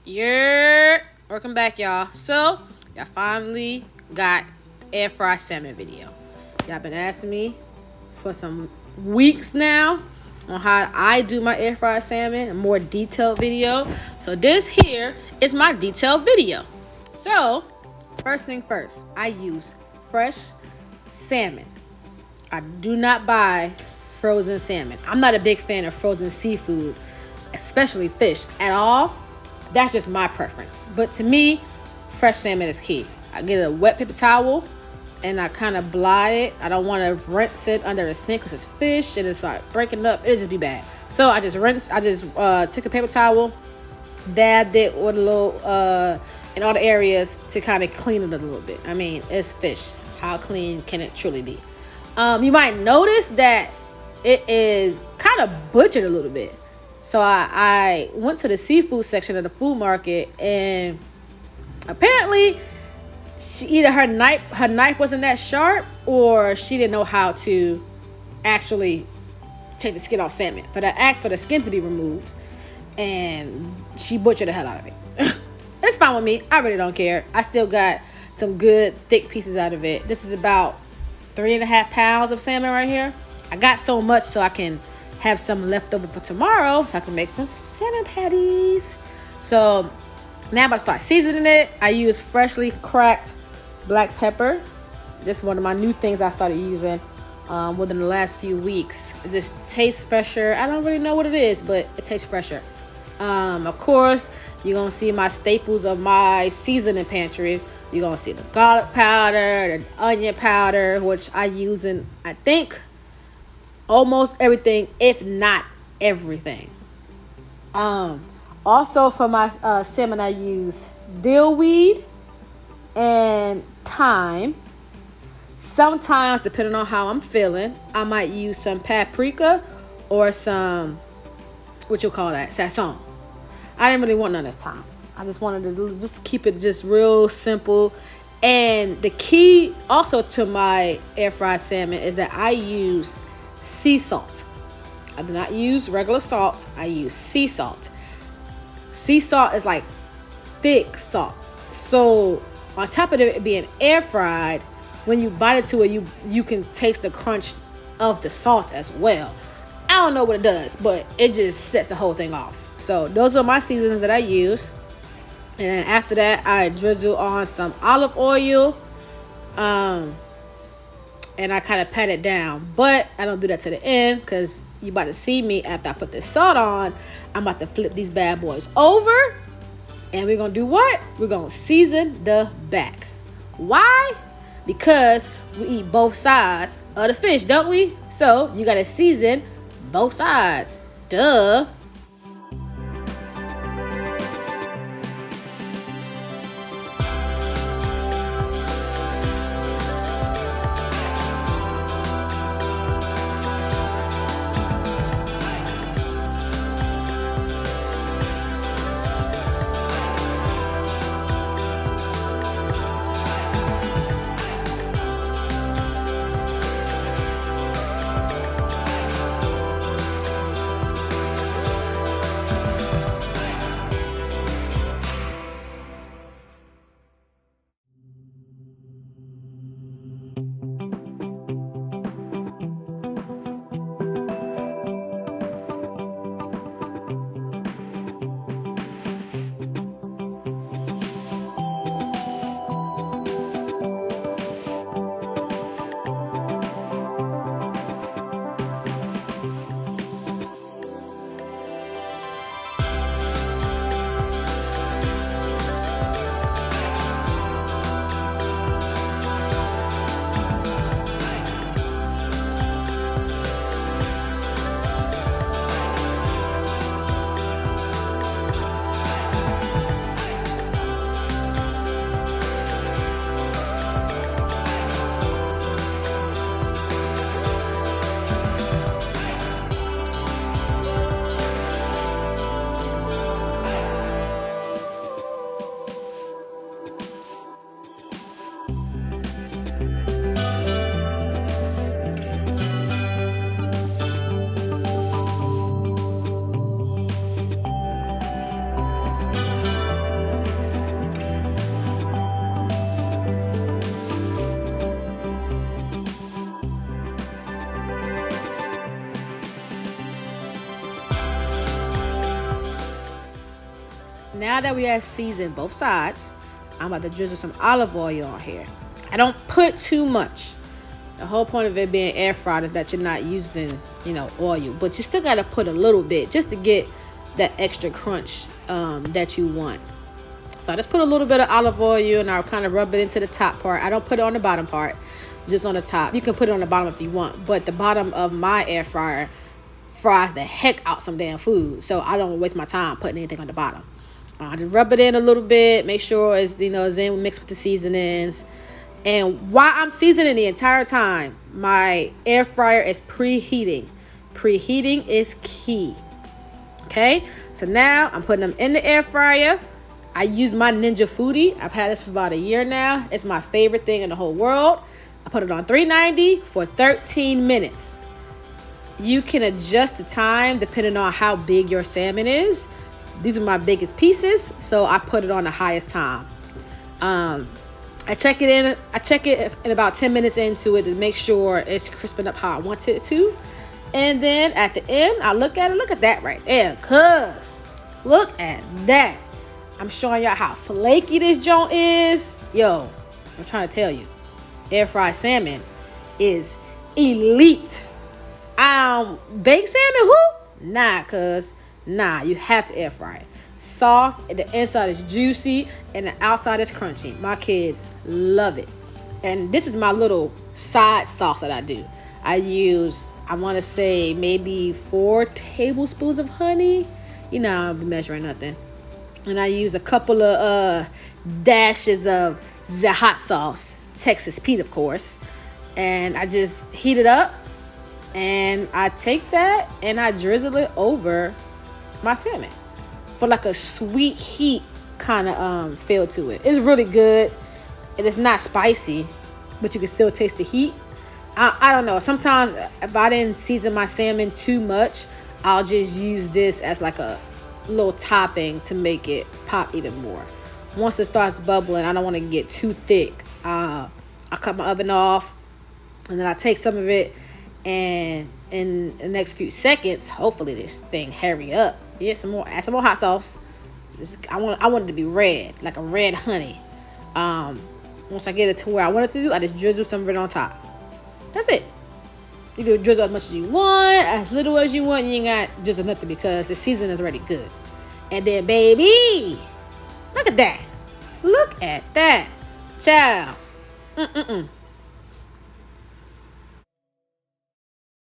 Yeah, welcome back, y'all. So, y'all finally got air fried salmon video. Y'all been asking me for some weeks now on how I do my air fried salmon, a more detailed video. So this here is my detailed video. So, first thing first, I use fresh salmon. I do not buy frozen salmon. I'm not a big fan of frozen seafood, especially fish at all. That's just my preference. But to me, fresh salmon is key. I get a wet paper towel and I kind of blot it. I don't want to rinse it under the sink because it's fish and it's like breaking up. It'll just be bad. So I just took a paper towel, dabbed it with a little in all the areas to kind of clean it a little bit. I mean, it's fish. How clean can it truly be? You might notice that it is kind of butchered a little bit. So I went to the seafood section of the food market, and apparently either her knife wasn't that sharp, or she didn't know how to actually take the skin off salmon. But I asked for the skin to be removed, and she butchered the hell out of it. It's fine with me. I really don't care. I still got some good thick pieces out of it. This is about 3.5 pounds of salmon right here. I got so much so I can have some left over for tomorrow so I can make some salmon patties. So now I'm about to start seasoning it. I use freshly cracked black pepper. This is one of my new things I started using within the last few weeks. It just tastes fresher. I don't really know what it is, but it tastes fresher. Of course, you're going to see my staples of my seasoning pantry. You're going to see the garlic powder, the onion powder, which I use in, I think, almost everything, if not everything. Also for my salmon, I use dill weed and thyme. Sometimes, depending on how I'm feeling, I might use some paprika or some, what you call that, sazon. I didn't really want none this time. I just wanted to just keep it just real simple. And the key also to my air fried salmon is that I use sea salt. I do not use regular salt. I use sea salt. Sea salt is like thick salt. So on top of it being air fried, when you bite into it, you can taste the crunch of the salt as well. I don't know what it does, but it just sets the whole thing off. So those are my seasonings that I use. And then after that, I drizzle on some olive oil. And I kind of pat it down. But I don't do that to the end because you about to see me after I put this salt on. I'm about to flip these bad boys over. And we're going to do what? We're going to season the back. Why? Because we eat both sides of the fish, don't we? So you got to season both sides. Duh. Now that we have seasoned both sides, I'm about to drizzle some olive oil on here. I don't put too much. The whole point of it being air fried is that you're not using, oil. But you still got to put a little bit just to get that extra crunch that you want. So I just put a little bit of olive oil and I'll kind of rub it into the top part. I don't put it on the bottom part, just on the top. You can put it on the bottom if you want. But the bottom of my air fryer fries the heck out some damn food. So I don't waste my time putting anything on the bottom. I just rub it in a little bit, make sure it's is in mixed with the seasonings. And while I'm seasoning the entire time, my air fryer is preheating. Preheating is key. Okay, so now I'm putting them in the air fryer. I use my Ninja Foodie. I've had this for about a year now. It's my favorite thing in the whole world. I put it on 390 for 13 minutes. You can adjust the time depending on how big your salmon is. These are my biggest pieces, so I put it on the highest time. I check it in about 10 minutes into it to make sure it's crisping up how I want it to. And then at the end, I look at it. Look at that right there, cuz. Look at that. I'm showing y'all how flaky this joint is. Yo, I'm trying to tell you, air fried salmon is elite. Baked salmon, who? Nah, cuz. Nah, you have to air fry it. Soft, and the inside is juicy, and the outside is crunchy. My kids love it. And this is my little side sauce that I do. I want to say maybe 4 tablespoons of honey. I don't be measuring nothing. And I use a couple of dashes of the hot sauce, Texas Pete, of course. And I just heat it up. And I take that and I drizzle it over my salmon for like a sweet heat kind of feel to it. It's really good. And it's not spicy, but you can still taste the heat. I don't know. Sometimes if I didn't season my salmon too much, I'll just use this as like a little topping to make it pop even more. Once it starts bubbling, I don't want to get too thick. I cut my oven off, and then I take some of it, and in the next few seconds, hopefully this thing hurry up. Yeah, add some more hot sauce. I want it to be red, like a red honey. Once I get it to where I want it to do, I just drizzle some of it on top. That's it. You can drizzle as much as you want, as little as you want. You ain't got drizzle nothing because the seasoning is already good. And then, baby, look at that. Look at that. Child.